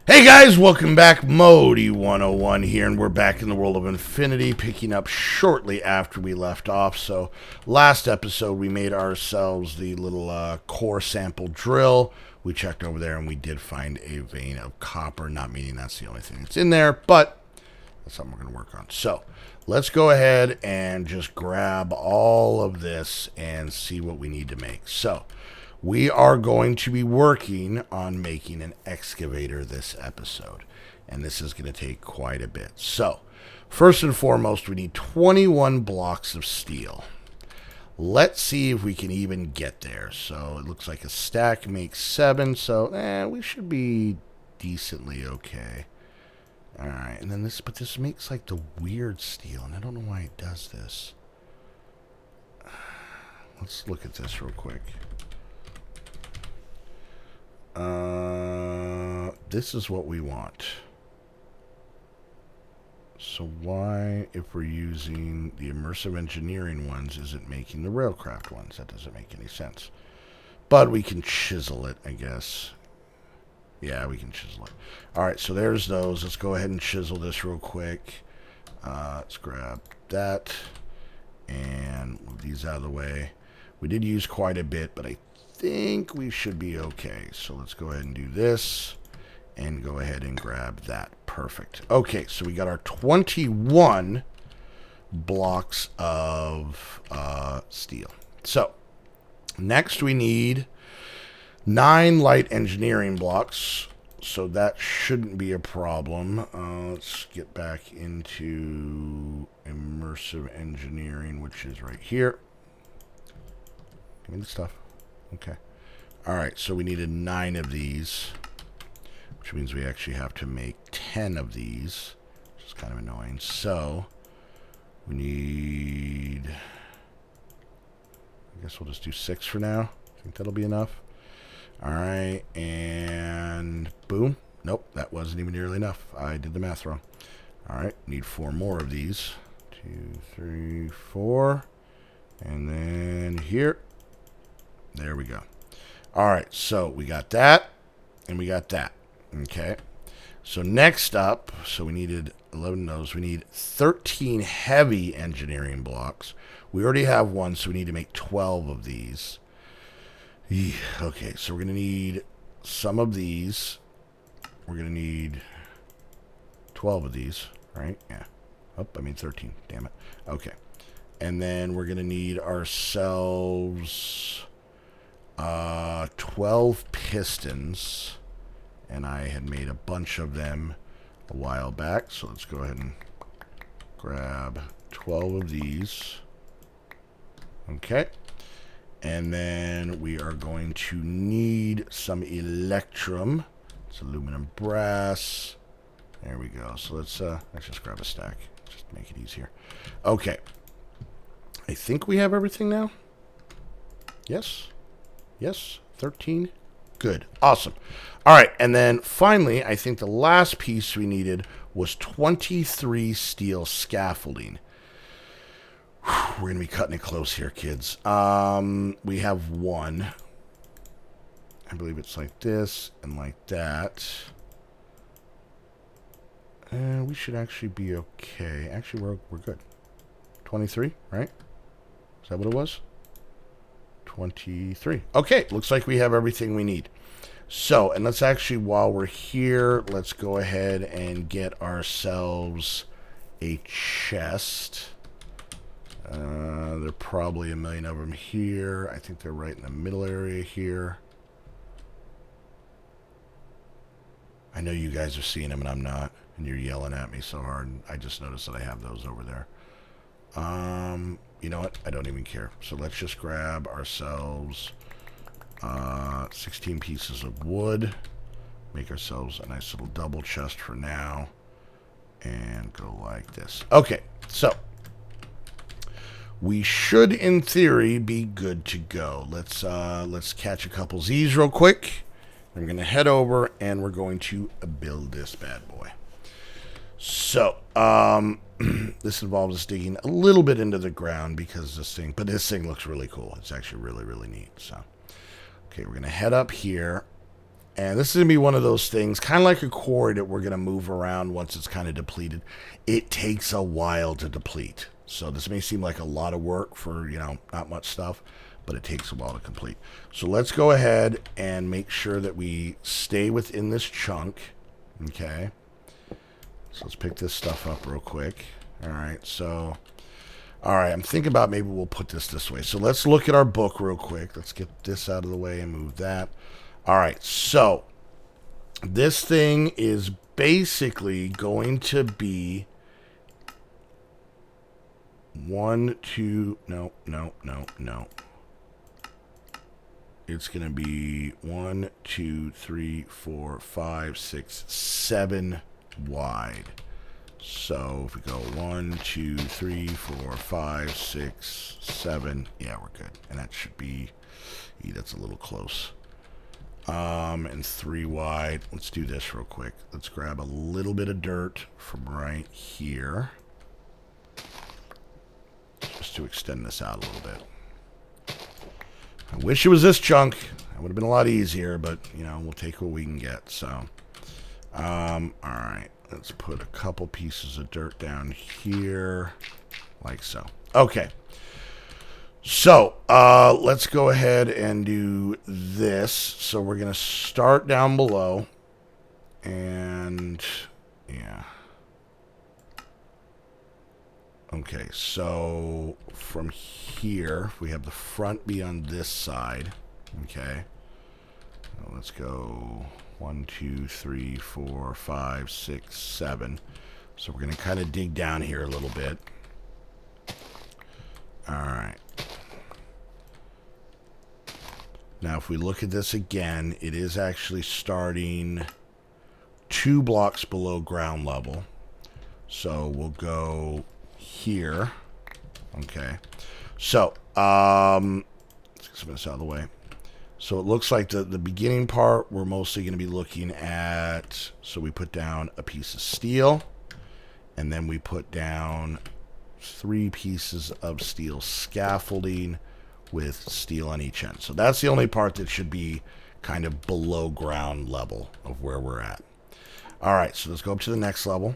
Hey guys, welcome back. Modi 101 here, and we're back in the world of Infinity, picking up shortly after we left off. So, last episode we made ourselves the little core sample drill. We checked over there and we did find a vein of copper, not meaning that's the only thing that's in there, but that's something we're going to work on. So, let's go ahead and just grab all of this and see what we need to make. So, we are going to be working on making an excavator this episode, and this is going to take quite a bit. So, first and foremost, we need 21 blocks of steel. Let's see if we can even get there. So, it looks like a stack makes 7, so we should be decently okay. Alright, and then this makes like the weird steel, and I don't know why it does this. Let's look at this real quick. This is what we want. So why, if we're using the immersive engineering ones, is it making the railcraft ones? That doesn't make any sense. But we can chisel it, I guess. Yeah, we can chisel it. Alright, so there's those. Let's go ahead and chisel this real quick. Let's grab that and move these out of the way. We did use quite a bit, but I think we should be okay. So let's go ahead and do this and go ahead and grab that. Perfect. Okay, so we got our 21 blocks of steel. So next we need 9 light engineering blocks, so that shouldn't be a problem. Let's get back into immersive engineering, which is right here. Give me the stuff. Okay. Alright, so we needed 9 of these, which means we actually have to make 10 of these, which is kind of annoying. So, we need, I guess we'll just do 6 for now. I think that'll be enough. Alright, and boom. Nope, that wasn't even nearly enough. I did the math wrong. Alright, need 4 more of these. 2, 3, 4. And then here. There we go. Alright, so we got that, and we got that. Okay. So next up, so we needed 11 of those. We need 13 heavy engineering blocks. We already have one, so we need to make 12 of these. Okay, so we're going to need some of these. We're going to need 12 of these, right? Yeah. Oh, I mean 13. Damn it. Okay. And then we're going to need ourselves 12 pistons. And I had made a bunch of them a while back. So let's go ahead and grab 12 of these. Okay. And then we are going to need some electrum. It's aluminum brass. There we go. So let's just grab a stack. Just make it easier. Okay. I think we have everything now. Yes. Yes. 13. Good. Awesome. All right. And then finally, I think the last piece we needed was 23 steel scaffolding. We're going to be cutting it close here, kids. We have 1. I believe it's like this and like that. And we should actually be okay. Actually, we're good. 23, right? Is that what it was? 23. Okay, looks like we have everything we need. So, and let's actually, while we're here, let's go ahead and get ourselves a chest. There are probably a million of them here. I think they're right in the middle area here. I know you guys are seeing them and I'm not, and you're yelling at me so hard. I just noticed that I have those over there. You know what? I don't even care. So let's just grab ourselves 16 pieces of wood. Make ourselves a nice little double chest for now. And go like this. Okay, so we should, in theory, be good to go. Let's catch a couple Z's real quick. I'm going to head over and we're going to build this bad boy. So, this involves us digging a little bit into the ground because this thing looks really cool. It's actually really, really neat. So, okay, we're going to head up here And this is going to be one of those things, kind of like a quarry that we're going to move around once it's kind of depleted. It takes a while to deplete. So this may seem like a lot of work for, not much stuff, but it takes a while to complete. So let's go ahead and make sure that we stay within this chunk. Okay. So let's pick this stuff up real quick. All right. So, all right. I'm thinking about maybe we'll put this way. So let's look at our book real quick. Let's get this out of the way and move that. All right. So this thing is basically going to be no. It's going to be 1, 2, 3, 4, 5, 6, 7 wide. So if we go 1, 2, 3, 4, 5, 6, 7, yeah, we're good. And that should be, that's a little close. And 3 wide. Let's do this real quick. Let's grab a little bit of dirt from right here, just to extend this out a little bit. I wish it was this chunk. It would have been a lot easier, but, we'll take what we can get. So, all right. Let's put a couple pieces of dirt down here, like so. Okay. So, let's go ahead and do this. So we're going to start down below. And, yeah. Okay, so from here, we have the front be on this side. Okay. So let's go 1, 2, 3, 4, 5, 6, 7. So we're going to kind of dig down here a little bit. All right. Now, if we look at this again, it is actually starting 2 blocks below ground level. So we'll go here. Okay. So, let's get some of this out of the way. So it looks like the beginning part, we're mostly going to be looking at, so we put down a piece of steel, and then we put down 3 pieces of steel scaffolding with steel on each end. So that's the only part that should be kind of below ground level of where we're at. All right, so let's go up to the next level.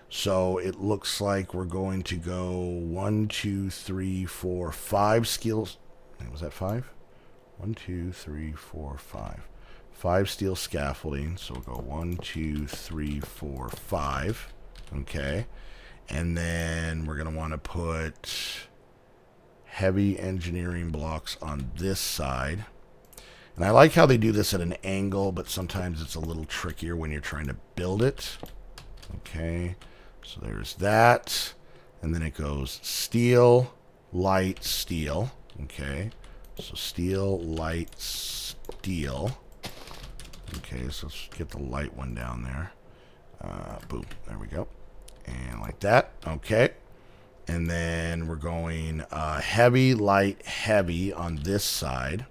So it looks like we're going to go 1, 2, 3, 4, 5 steel. Was that 5? 1, 2, 3, 4, 5. 5 steel scaffolding. So we'll go 1, 2, 3, 4, 5. Okay. And then we're going to want to put heavy engineering blocks on this side. And I like how they do this at an angle, but sometimes it's a little trickier when you're trying to build it. Okay. So there's that. And then it goes steel, light, steel. Okay. So steel, light, steel. Okay, so let's get the light one down there. Boom. There we go. And like that. Okay. And then we're going heavy, light, heavy on this side.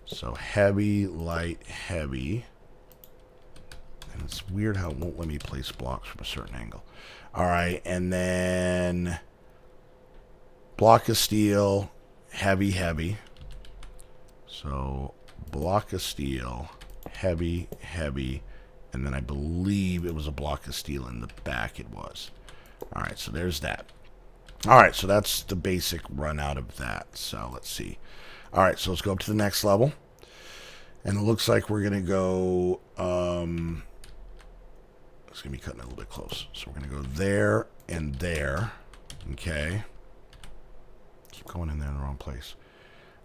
So heavy, light, heavy. And it's weird how it won't let me place blocks from a certain angle. All right, and then block of steel, heavy, heavy. So block of steel, heavy, heavy. And then I believe it was a block of steel in the back. It was. All right, so there's that. All right, so that's the basic run out of that. So let's see. All right, so let's go up to the next level. And it looks like we're going to go... it's going to be cutting a little bit close. So we're going to go there and there. Okay. Keep going in there in the wrong place.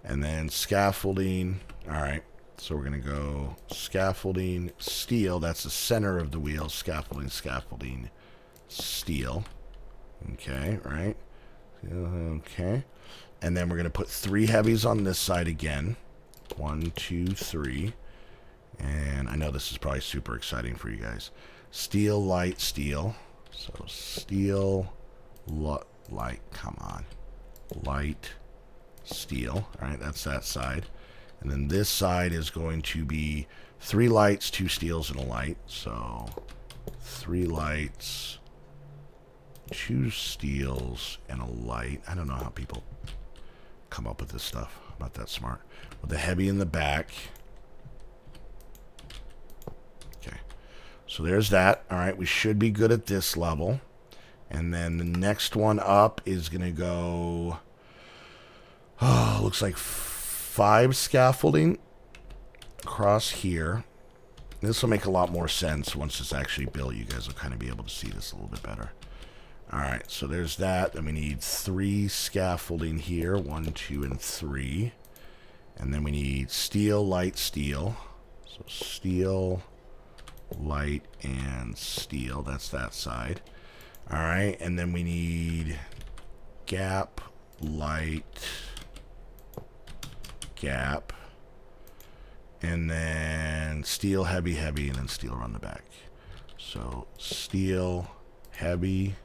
And then scaffolding. All right. So we're going to go scaffolding, steel. That's the center of the wheel. Scaffolding, scaffolding, steel. Okay, right? Okay. And then we're going to put 3 heavies on this side again. 1, 2, 3. And I know this is probably super exciting for you guys. Steel, light, steel. So steel, light, come on. Light, steel. All right, that's that side. And then this side is going to be 3 lights, 2 steels, and a light. So 3 lights, 2 steels, and a light. I don't know how people come up with this stuff. I'm not that smart. With the heavy in the back. So there's that. All right, we should be good at this level. And then the next one up is going to go, looks like 5 scaffolding across here. This will make a lot more sense once it's actually built. You guys will kind of be able to see this a little bit better. All right, so there's that. Then we need 3 scaffolding here, 1, 2, and 3. And then we need steel, light, steel. So steel, light, and steel. That's that side. All right, and then we need gap, light, gap, and then steel, heavy, heavy, and then steel around the back. So steel, heavy,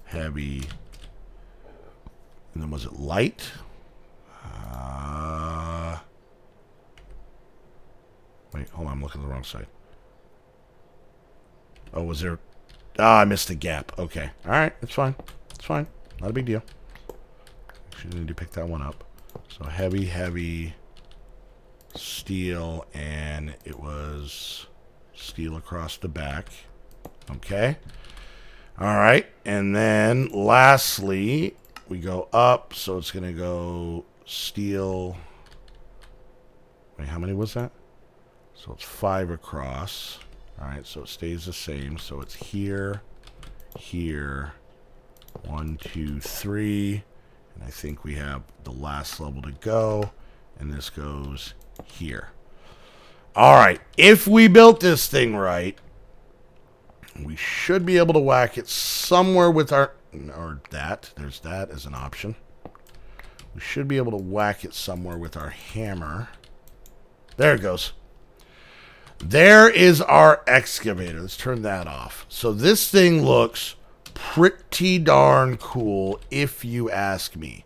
heavy, and then was it light? Wait, hold on, I'm looking at the wrong side. Oh, was there... I missed the gap. Okay. All right, it's fine. It's fine. Not a big deal. Actually, need to pick that one up. So heavy, heavy, steel, and it was steel across the back. Okay. All right, and then lastly, we go up, so it's going to go steel. Wait, how many was that? So it's 5 across. All right, so it stays the same. So it's here, here, 1, 2, 3, and I think we have the last level to go, and this goes here. All right, if we built this thing right, we should be able to whack it somewhere with our, or that, there's that as an option. We should be able to whack it somewhere with our hammer. There it goes. There is our excavator. Let's turn that off. So this thing looks pretty darn cool, if you ask me.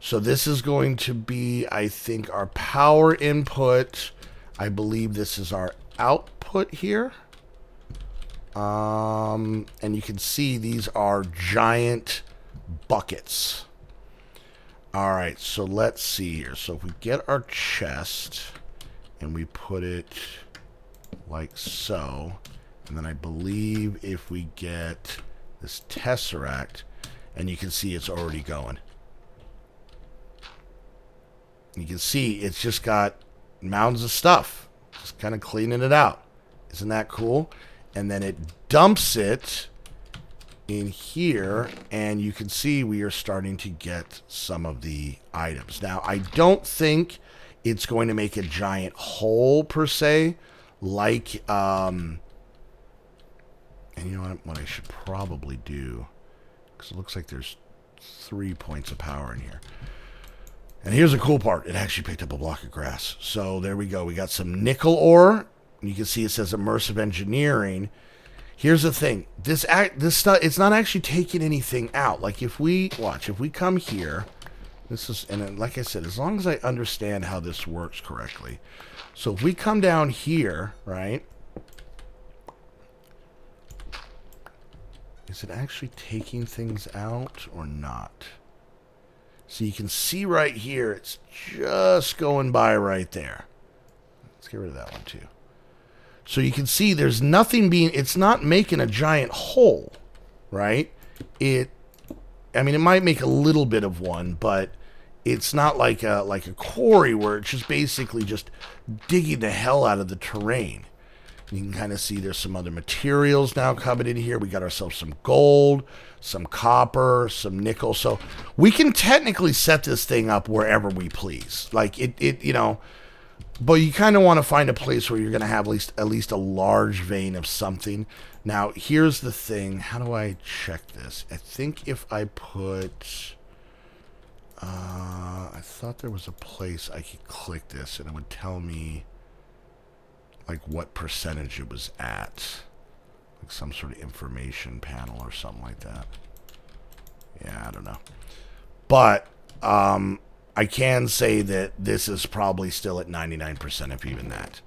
So this is going to be, I think, our power input. I believe this is our output here. And you can see these are giant buckets. All right, so let's see here. So if we get our chest and we put it like so, and then I believe if we get this tesseract, and you can see it's already going. You can see it's just got mounds of stuff, just kind of cleaning it out. Isn't that cool? And then it dumps it in here, and you can see we are starting to get some of the items. Now, I don't think it's going to make a giant hole per se, like, and you know what I should probably do, because it looks like there's 3 points of power in here. And here's the cool part. It actually picked up a block of grass. So there we go. We got some nickel ore. And you can see it says immersive engineering. Here's the thing. This stuff, it's not actually taking anything out. Like if we, watch, if we come here, this is, and like I said, as long as I understand how this works correctly. So if we come down here, right? Is it actually taking things out or not? So you can see right here, it's just going by right there. Let's get rid of that one too. So you can see there's nothing being, it's not making a giant hole, right? I mean, it might make a little bit of one, but it's not like a quarry where it's just basically just digging the hell out of the terrain. You can kind of see there's some other materials now coming in here. We got ourselves some gold, some copper, some nickel. So we can technically set this thing up wherever we please. Like it you know, but you kind of want to find a place where you're going to have at least a large vein of something. Now, here's the thing. How do I check this? I think if I put... I thought there was a place I could click this and it would tell me like what percentage it was at. Like some sort of information panel or something like that. Yeah, I don't know. But I can say that this is probably still at 99%, if even that.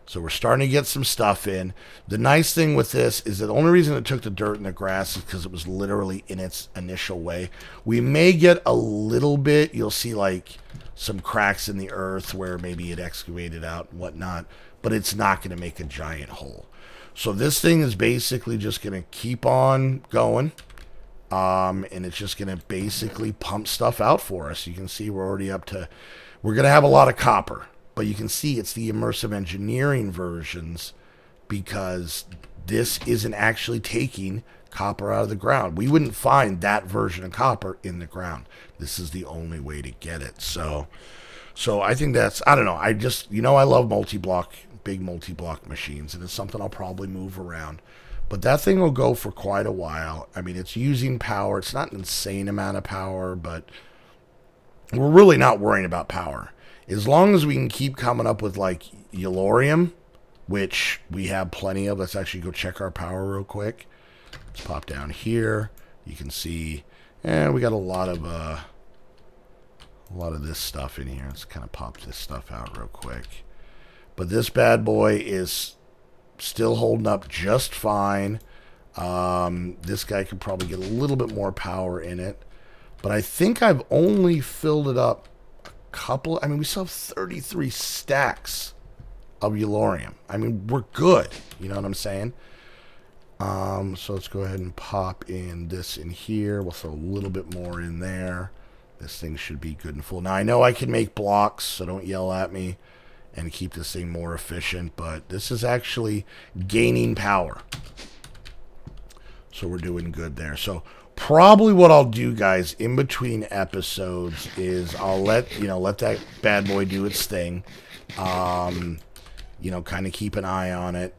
So we're starting to get some stuff in. The nice thing with this is that the only reason it took the dirt and the grass is because it was literally in its initial way. We may get a little bit, you'll see like some cracks in the earth where maybe it excavated out and whatnot, but it's not going to make a giant hole. So this thing is basically just going to keep on going. And it's just going to basically pump stuff out for us. You can see we're already up to, we're going to have a lot of copper. But you can see it's the immersive engineering versions because this isn't actually taking copper out of the ground. We wouldn't find that version of copper in the ground. This is the only way to get it. So I think that's, I don't know. I just, I love multi-block, big multi-block machines, and it's something I'll probably move around. But that thing will go for quite a while. I mean, it's using power. It's not an insane amount of power, but we're really not worrying about power. As long as we can keep coming up with, like, Yellorium, which we have plenty of. Let's actually go check our power real quick. Let's pop down here. You can see, we got a lot of this stuff in here. Let's kind of pop this stuff out real quick. But this bad boy is still holding up just fine. This guy could probably get a little bit more power in it. But I think I've only filled it up a couple. I mean, we still have 33 stacks of Yellorium. I mean, we're good. You know what I'm saying? So let's go ahead and pop in this in here. We'll throw a little bit more in there. This thing should be good and full. Now, I know I can make blocks, so don't yell at me, and keep this thing more efficient, but this is actually gaining power. So we're doing good there. So probably what I'll do, guys, in between episodes is I'll let that bad boy do its thing. Kind of keep an eye on it,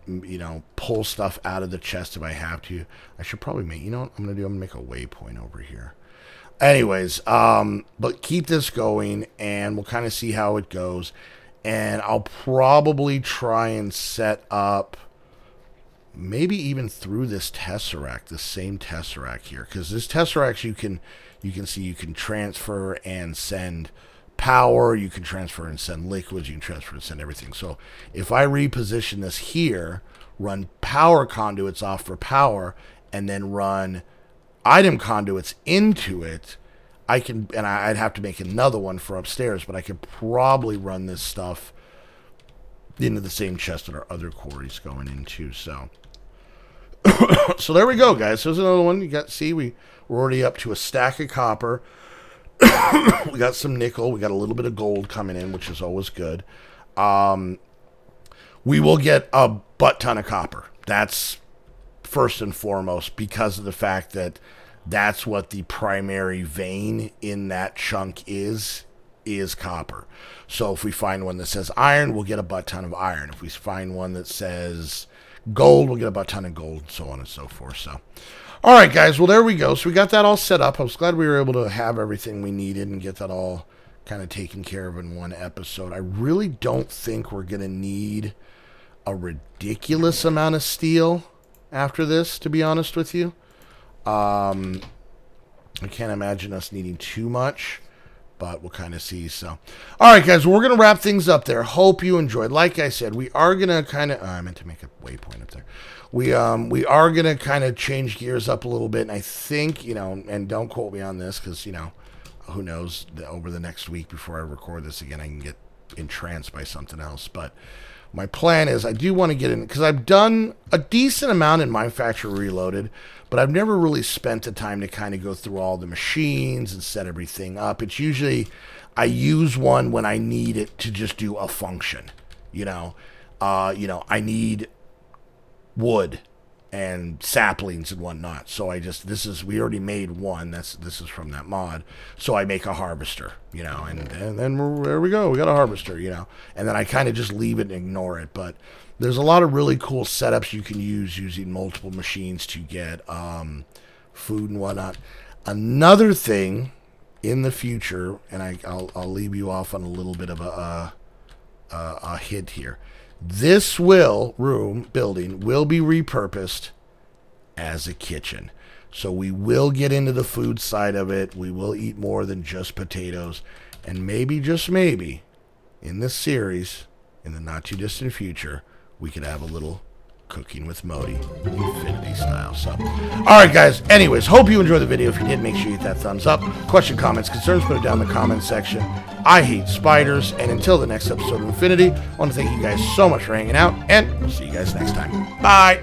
pull stuff out of the chest if I have to. I should probably make, what I'm going to do? I'm going to make a waypoint over here. Anyways, but keep this going, and we'll kind of see how it goes. And I'll probably try and set up, maybe even through this Tesseract, the same Tesseract here. Because this Tesseract, you can see you can transfer and send power, you can transfer and send liquids, you can transfer and send everything. So if I reposition this here, run power conduits off for power, and then run item conduits into it, I can, and I'd have to make another one for upstairs, but I could probably run this stuff into the same chest that our other quarry's going into. So so there we go, guys. There's another one. You got, see, we're already up to a stack of copper. We got some nickel. We got a little bit of gold coming in, which is always good. We will get a butt ton of copper. That's first and foremost because of the fact that that's what the primary vein in that chunk is copper. So if we find one that says iron, we'll get a butt ton of iron. If we find one that says gold, we'll get a butt ton of gold, and so on and so forth. So, all right, guys. Well, there we go. So we got that all set up. I was glad we were able to have everything we needed and get that all kind of taken care of in one episode. I really don't think we're going to need a ridiculous amount of steel after this, to be honest with you. I can't imagine us needing too much, but we'll kind of see. So, all right, guys, we're going to wrap things up there. Hope you enjoyed. Like I said, we are going to kind of, I meant to make a waypoint up there. We are going to kind of change gears up a little bit, and I think, and don't quote me on this because, who knows, over the next week before I record this again, I can get entranced by something else. But my plan is I do want to get in, because I've done a decent amount in Minefactory Reloaded, but I've never really spent the time to kind of go through all the machines and set everything up. It's usually I use one when I need it to just do a function. I need wood and saplings and whatnot. So we already made one. This is from that mod. So I make a harvester, and then there we go. We got a harvester, and then I kind of just leave it and ignore it. But there's a lot of really cool setups you can use using multiple machines to get food and whatnot. Another thing in the future, and I'll leave you off on a little bit of a hint here. This building will be repurposed as a kitchen. So we will get into the food side of it. We will eat more than just potatoes. And maybe, just maybe, in this series, in the not too distant future, we could have a little Cooking with Modi, Infinity style. So, alright guys, anyways, hope you enjoyed the video. If you did, make sure you hit that thumbs up. Question, comments, concerns, put it down in the comments section. I hate spiders, and until the next episode of Infinity, I want to thank you guys so much for hanging out, and we'll see you guys next time. Bye!